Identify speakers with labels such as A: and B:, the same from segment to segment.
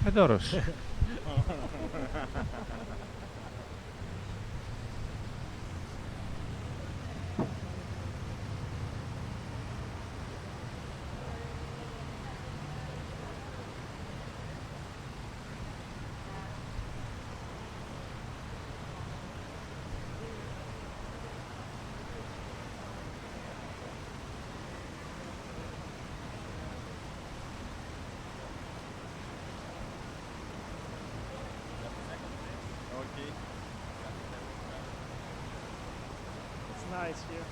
A: Adoros.
B: It's nice here.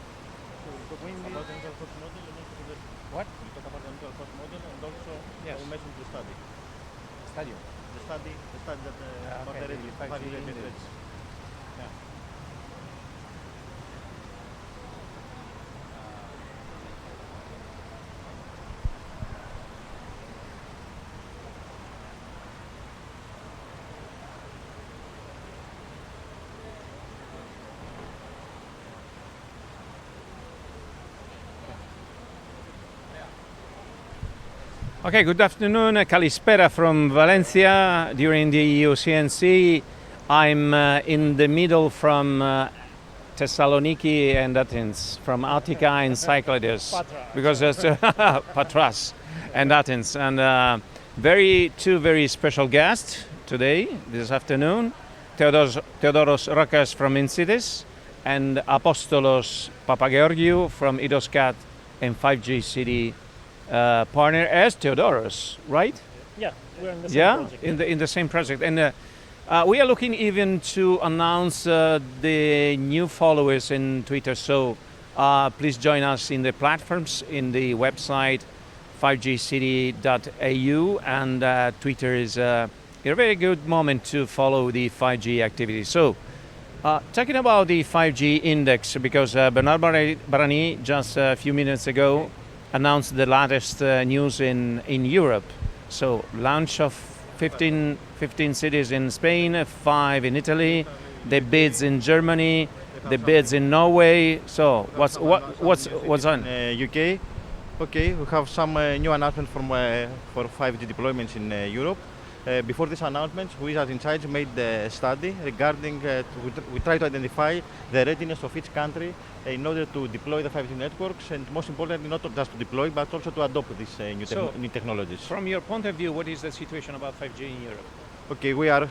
B: The windy.
C: About the internal cost model and also the
A: What?
C: we talk about the internal cost model and also
A: Yes.
C: we mentioned the study.
A: Stadium.
C: The study that about
A: okay,
C: the
A: the 5G
C: 5G
A: index.
C: index.
A: Yeah. Okay, good afternoon. Kalispera from Valencia during the UCNC. I'm in the middle from Thessaloniki and Athens, from Attica and Cyclades,
B: Patras.
A: because there's Patras and Athens, and two very special guests today, this afternoon. Theodoros Rokas from Incidis and Apostolos Papageorgiou from Idoscat and 5GCity partner as Theodoros, right?
B: Yeah, we're in the same project.
A: in the same project, and we are looking even to announce the new followers in Twitter. So please join us in the platforms, in the website 5GCity.au, and Twitter is a very good moment to follow the 5G activity. So. Talking about the 5G index, because Bernard Barani just a few minutes ago announced the latest news in Europe. So launch of 15 cities in Spain, 5 in Italy, the bids in Germany, the bids in Norway. So what's on?
C: UK. Okay, we have some new announcements for 5G deployments in Europe. Before these announcements, we as in charge made a study regarding, we try to identify the readiness of each country in order to deploy the 5G networks, and most importantly, not just to deploy, but also to adopt these new technologies.
A: From your point of view, what is the situation about 5G in Europe?
C: Okay, we are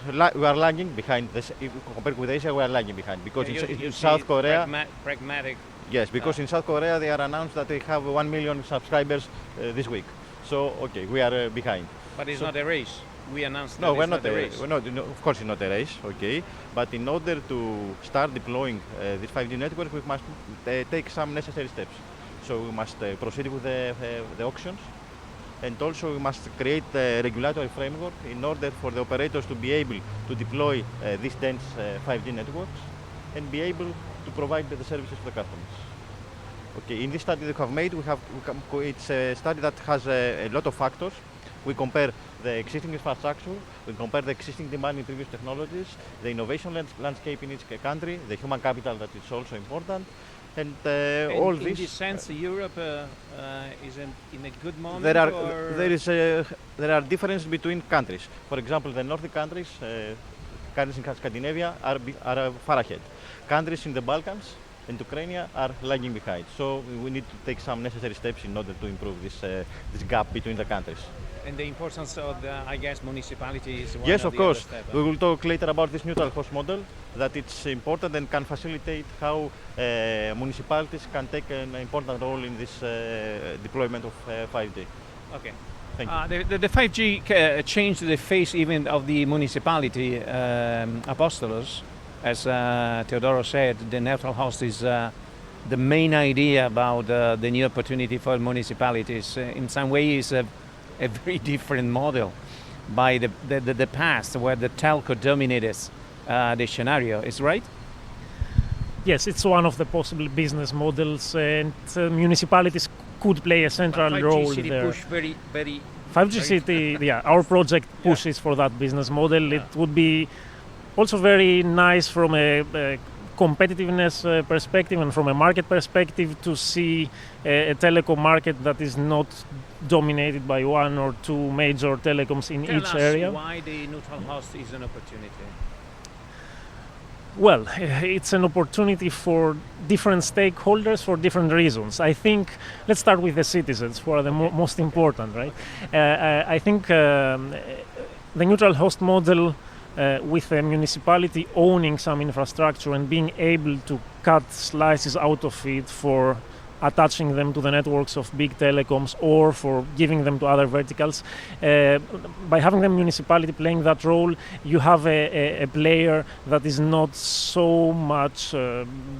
C: lagging behind this. If compared with Asia, we are lagging behind because in South Korea,
A: pragmatic.
C: yes, because in South Korea they are announced that they have 1 million subscribers this week. So okay, we are behind.
A: But it's not a race. We announced
C: No,
A: that
C: we're
A: it's
C: not
A: a race.
C: of course, it's not a race. Okay, but in order to start deploying this 5G network, we must take some necessary steps. So we must proceed with the auctions, and also we must create a regulatory framework in order for the operators to be able to deploy these dense 5G networks and be able to provide the services to the customers. Okay, in this study that we have made, it's a study that has a lot of factors. We compare the existing infrastructure, we compare the existing demand in previous technologies, the innovation landscape in each country, the human capital that is also important, and all this.
A: In this sense, Europe is in a good moment.
C: There are differences between countries. For example, the Nordic countries, countries in Scandinavia are far ahead. Countries in the Balkans and Ukraine are lagging behind. So we need to take some necessary steps in order to improve this gap between the countries.
A: And the importance of the, I guess, municipalities.
C: Yes, of course. We will talk later about this neutral host model, that it's important and can facilitate how municipalities can take an important role in this deployment of 5G.
A: Okay.
C: Thank you.
A: The 5G changed the face even of the municipality, Apostolos. As Theodoros said, the neutral host is the main idea about the new opportunity for municipalities. In some ways, a very different model by the past, where the telco dominated the scenario. Is right?
B: Yes, it's one of the possible business models, and municipalities could play a central role there.
A: 5GCity push very.
B: 5GCity, yeah, our project pushes for that business model. It would be also very nice from a competitiveness perspective and from a market perspective to see a telecom market that is not dominated by one or two major telecoms in
A: Tell
B: each
A: us
B: area.
A: why the neutral host is an opportunity.
B: Well, it's an opportunity for different stakeholders for different reasons. I think, let's start with the citizens, who are the most important, right? I think the neutral host model with a municipality owning some infrastructure and being able to cut slices out of it for attaching them to the networks of big telecoms or for giving them to other verticals. By having the municipality playing that role, you have a player that is not so much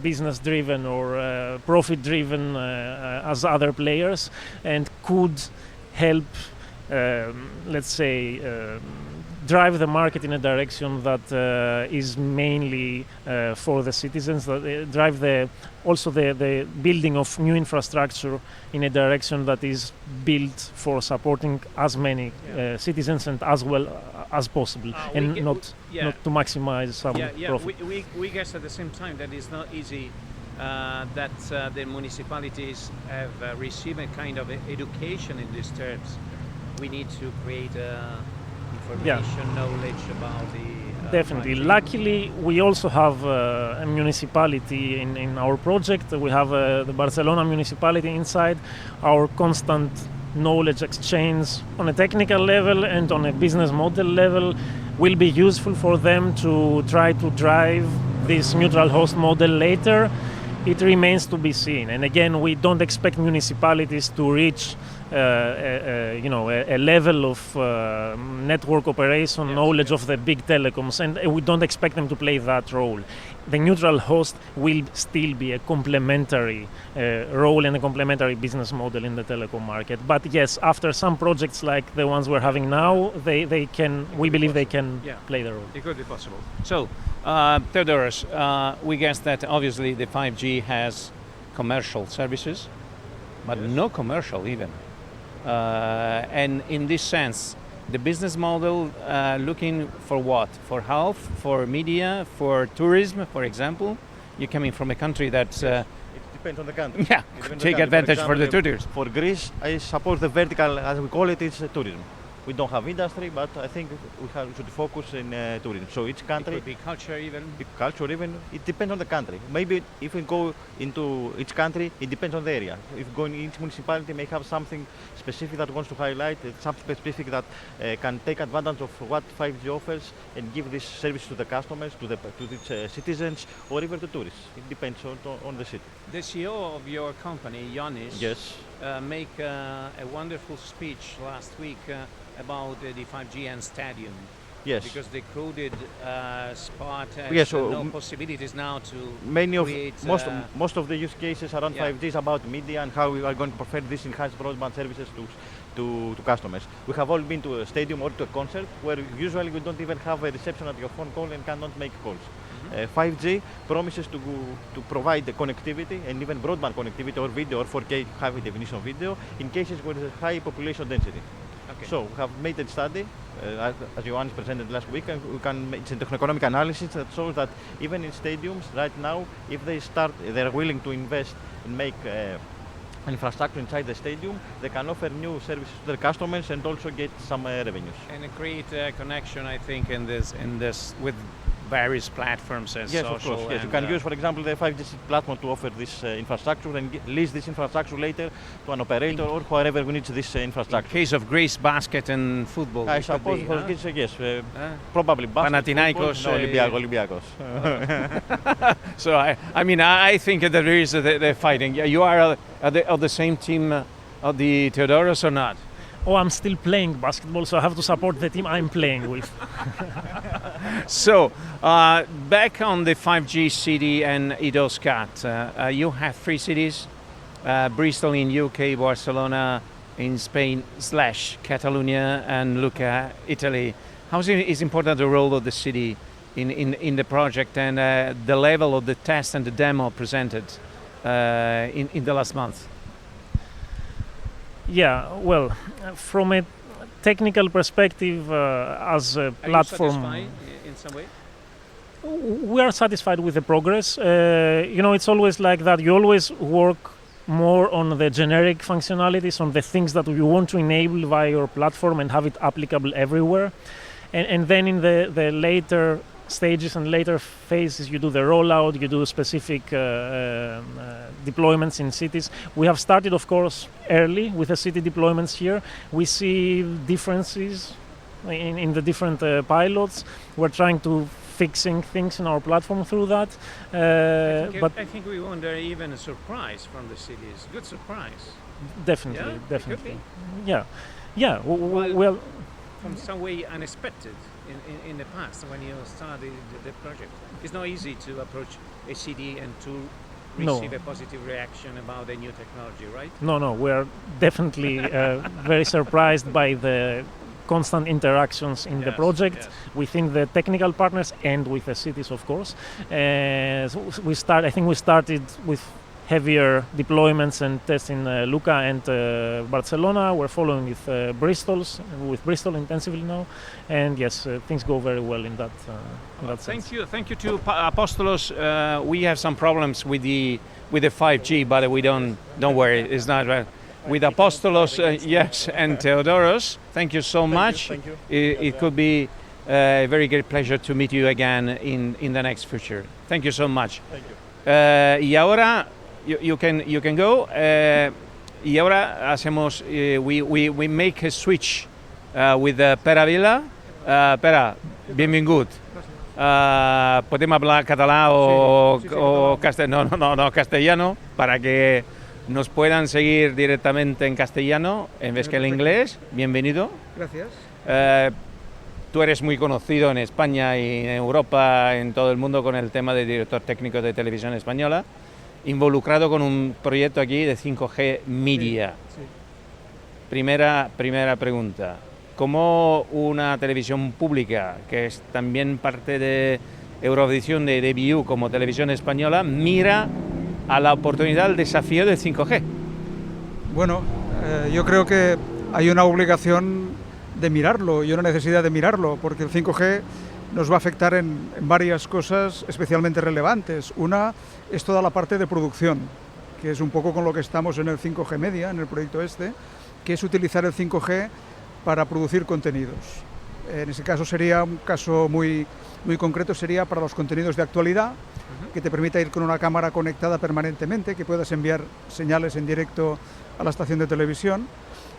B: business driven or profit driven as other players, and could help, let's say, drive the market in a direction that is mainly for the citizens, that drive also the building of new infrastructure in a direction that is built for supporting as many citizens and as well as possible, and not to maximize some profit.
A: We guess at the same time that it's not easy that the municipalities have received a kind of education in these terms. We need to create information, knowledge about the...
B: Definitely. Luckily, we also have a municipality in our project. We have the Barcelona municipality inside. Our constant knowledge exchange on a technical level and on a business model level will be useful for them to try to drive this neutral host model later. It remains to be seen. And again, we don't expect municipalities to reach a level of network operation knowledge of the big telecoms, and we don't expect them to play that role. The neutral host will still be a complementary role and a complementary business model in the telecom market. But yes, after some projects like the ones we're having now, we believe they can play the role.
A: It could be possible. So, Theodoros, we guess that obviously the 5G has commercial services, but no commercial even. And in this sense, the business model looking for what? For health, for media, for tourism, for example? You're coming from a country that...
C: it depends on the country.
A: Yeah, take advantage for the tourists.
C: For Greece, I support the vertical, as we call it, is tourism. We don't have industry, but I think we should focus in tourism. So each country...
A: It could be culture even?
C: It depends on the country. Maybe if we go into each country, it depends on the area. If we go in each municipality may have something specific that wants to highlight, some specific that can take advantage of what 5G offers and give this service to the customers, to its citizens, or even to tourists. It depends on the city.
A: The CEO of your company, Ioannis, make a wonderful speech last week about the 5G and stadium.
C: Yes.
A: Because the crowded spot has no possibilities now to create...
C: Most of the use cases around 5G is about media and how we are going to provide these enhanced broadband services to customers. We have all been to a stadium or to a concert where usually we don't even have a reception at your phone call and cannot make calls. 5G promises to provide the connectivity and even broadband connectivity or video or 4K high definition video in cases where there is high population density.
A: Okay.
C: So we have made a study, as Ioannis presented last week, and it's a techno-economic analysis that shows that even in stadiums right now, if they're willing to invest and make infrastructure inside the stadium, they can offer new services to their customers and also get some revenues.
A: And create a connection, I think, in this with various platforms as social.
C: Of course. Yes, you can use, for example, the 5GCity platform to offer this infrastructure and lease this infrastructure later to an operator or whoever needs this infrastructure.
A: In case of Greece, basket and football.
C: I suppose for Greece, yes, probably basket.
A: Panathinaikos,
C: Olympiacos.
A: So I think that there is the fighting. You are of the same team of the Theodoros or not?
B: Oh, I'm still playing basketball, so I have to support the team I'm playing with.
A: So, back on the 5GCity and Idoscat, you have 3 cities, Bristol in UK, Barcelona in Spain / Catalonia, and Lucca, Italy. How is important the role of the city in the project and the level of the test and the demo presented in the last month?
B: Yeah, well, from a technical perspective, as a platform...
A: Are you satisfied in some way?
B: we are satisfied with the progress. It's always like that. You always work more on the generic functionalities, on the things that you want to enable via your platform and have it applicable everywhere. And then in the later stages and later phases, you do the rollout, you do specific deployments in cities. We have started, of course, early with the city deployments here. We see differences in the different pilots. We're trying to fixing things in our platform through that.
A: I think we wonder even a surprise from the cities. Good surprise.
B: Definitely,
A: Yeah,
B: definitely. Yeah. Well,
A: from some way unexpected in the past when you started the project. It's not easy to approach a city and to receive a positive reaction about the new technology, right?
B: No, we're definitely very surprised by the constant interactions in the project within the technical partners and with the cities, of course. I think we started with heavier deployments and tests in Lucca and Barcelona. We're following with Bristol intensively now, and yes, things go very well in that sense.
A: Thank you to Apostolos. We have some problems with the 5G, but we don't worry. It's not. With Apostolos, yes, and Theodoros, thank you so much.
C: Thank you.
A: It could be a very great pleasure to meet you again in the next future. Thank you so much.
C: Thank you.
A: Y ahora, you can go. Y ahora hacemos, we make a switch with Pere Vila. Pere, benvingut. Podem hablar català o castellano? No, castellano, para que nos puedan seguir directamente en castellano en vez que en inglés. Bienvenido.
D: Gracias.
A: Tú eres muy conocido en España y en Europa, en todo el mundo, con el tema de director técnico de televisión española, involucrado con un proyecto aquí de 5G Media.
D: Sí.
A: Primera pregunta. ¿Cómo una televisión pública, que es también parte de Eurovisión de debut como televisión española, mira a la oportunidad, al desafío del 5G?
D: Bueno, yo creo que hay una obligación de mirarlo y una necesidad de mirarlo, porque el 5G nos va a afectar en varias cosas especialmente relevantes. Una es toda la parte de producción, que es un poco con lo que estamos en el 5G Media, en el proyecto que es utilizar el 5G para producir contenidos. En ese caso sería un caso muy concreto, sería para los contenidos de actualidad, que te permita ir con una cámara conectada permanentemente, que puedas enviar señales en directo a la estación de televisión,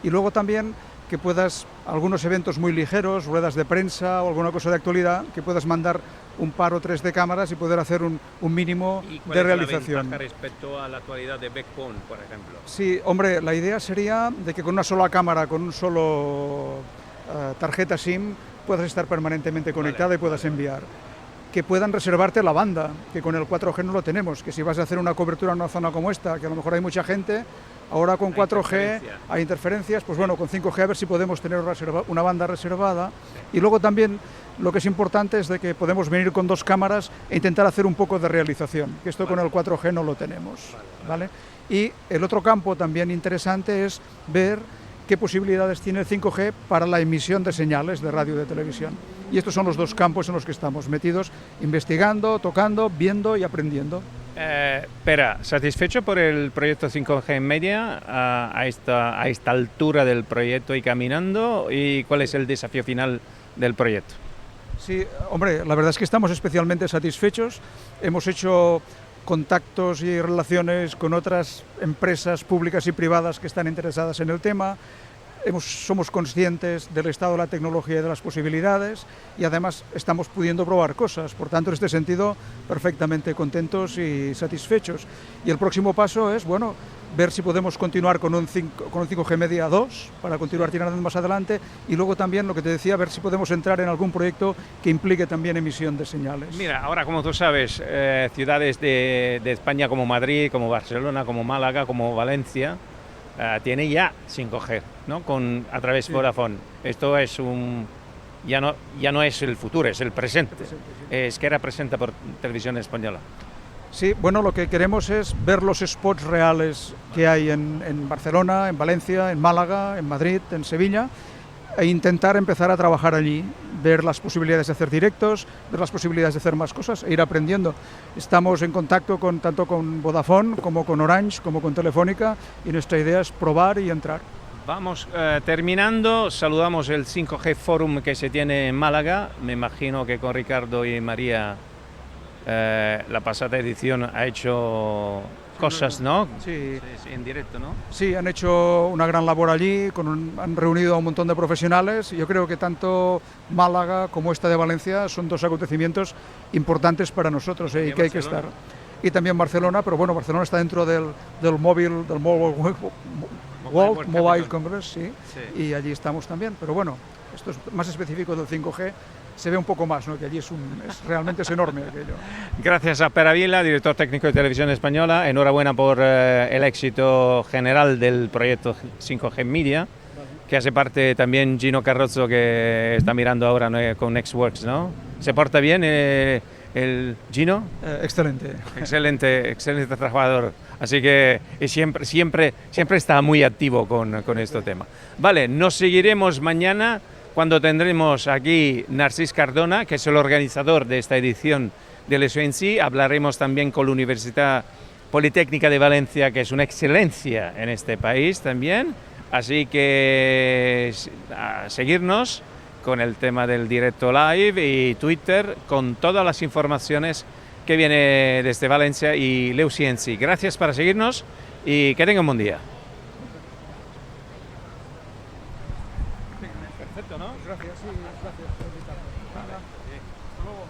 D: y luego también que puedas, algunos eventos muy ligeros, ruedas de prensa o alguna cosa de actualidad, que puedas mandar un par o tres de cámaras y poder hacer un mínimo de realización.
A: ¿Y cuál es la ventaja respecto a la actualidad de Backbone, por ejemplo?
D: Sí, hombre, la idea sería de que con una sola cámara, con un solo tarjeta SIM, puedas estar permanentemente conectada y puedas enviar. Que puedan reservarte la banda, que con el 4G no lo tenemos, que si vas a hacer una cobertura en una zona como esta, que a lo mejor hay mucha gente, ahora con 4G hay interferencias, pues bueno, con 5G a ver si podemos tener una banda reservada. Y luego también lo que es importante es de que podemos venir con dos cámaras e intentar hacer un poco de realización, que esto con el 4G no lo tenemos, ¿vale? Y el otro campo también interesante es ver qué posibilidades tiene el 5G para la emisión de señales de radio y de televisión. Y estos son los dos campos en los que estamos metidos, investigando, tocando, viendo y aprendiendo.
A: Pera, ¿satisfecho por el proyecto 5G Media a esta altura del proyecto y caminando? ¿Y cuál es el desafío final del proyecto?
D: Sí, hombre, la verdad es que estamos especialmente satisfechos. Hemos hecho contactos y relaciones con otras empresas públicas y privadas que están interesadas en el tema. Somos conscientes del estado de la tecnología y de las posibilidades y además estamos pudiendo probar cosas. Por tanto, en este sentido, perfectamente contentos y satisfechos. Y el próximo paso es, bueno, ver si podemos continuar con un 5G Media 2 para continuar tirando más adelante y luego también, lo que te decía, ver si podemos entrar en algún proyecto que implique también emisión de señales.
A: Mira, ahora como tú sabes, ciudades de España como Madrid, como Barcelona, como Málaga, como Valencia, tiene ya 5G, ¿no? A través de Vodafone. Esto es ya no es el futuro, es el presente. Es que representa por televisión española.
D: Sí, bueno, lo que queremos es ver los spots reales que hay en Barcelona, en Valencia, en Málaga, en Madrid, en Sevilla, e intentar empezar a trabajar allí, ver las posibilidades de hacer directos, ver las posibilidades de hacer más cosas e ir aprendiendo. Estamos en contacto tanto con Vodafone como con Orange, como con Telefónica, y nuestra idea es probar y entrar.
A: Vamos terminando, saludamos el 5G Forum que se tiene en Málaga. Me imagino que con Ricardo y María la pasada edición ha hecho cosas, ¿no?
D: Sí.
A: Sí, en directo, ¿no?
D: Sí, han hecho una gran labor allí, han reunido a un montón de profesionales. Yo creo que tanto Málaga como esta de Valencia son dos acontecimientos importantes para nosotros y que hay que estar. Y también Barcelona, pero bueno, Barcelona está dentro del Mobile Congress, sí, y allí estamos también. Pero bueno, esto es más específico del 5G. Se ve un poco más, ¿no? Que allí realmente es enorme aquello.
A: Gracias a Per Avila, director técnico de Televisión Española. Enhorabuena por el éxito general del proyecto 5G Media, que hace parte también Gino Carrozzo, que está mirando ahora, ¿no? Con Nextworks, ¿no? ¿Se porta bien el Gino?
D: Excelente.
A: Excelente trabajador. Así que siempre está muy activo con este tema. Vale, nos seguiremos mañana, cuando tendremos aquí Narcís Cardona, que es el organizador de esta edición del H2020. Hablaremos también con la Universidad Politécnica de Valencia, que es una excelencia en este país también. Así que a seguirnos con el tema del directo live y Twitter, con todas las informaciones que viene desde Valencia y H2020. Gracias por seguirnos y que tengan un buen día. Perfecto, ¿no?
D: Gracias, sí, gracias por invitarme.
A: Vale. Hasta luego.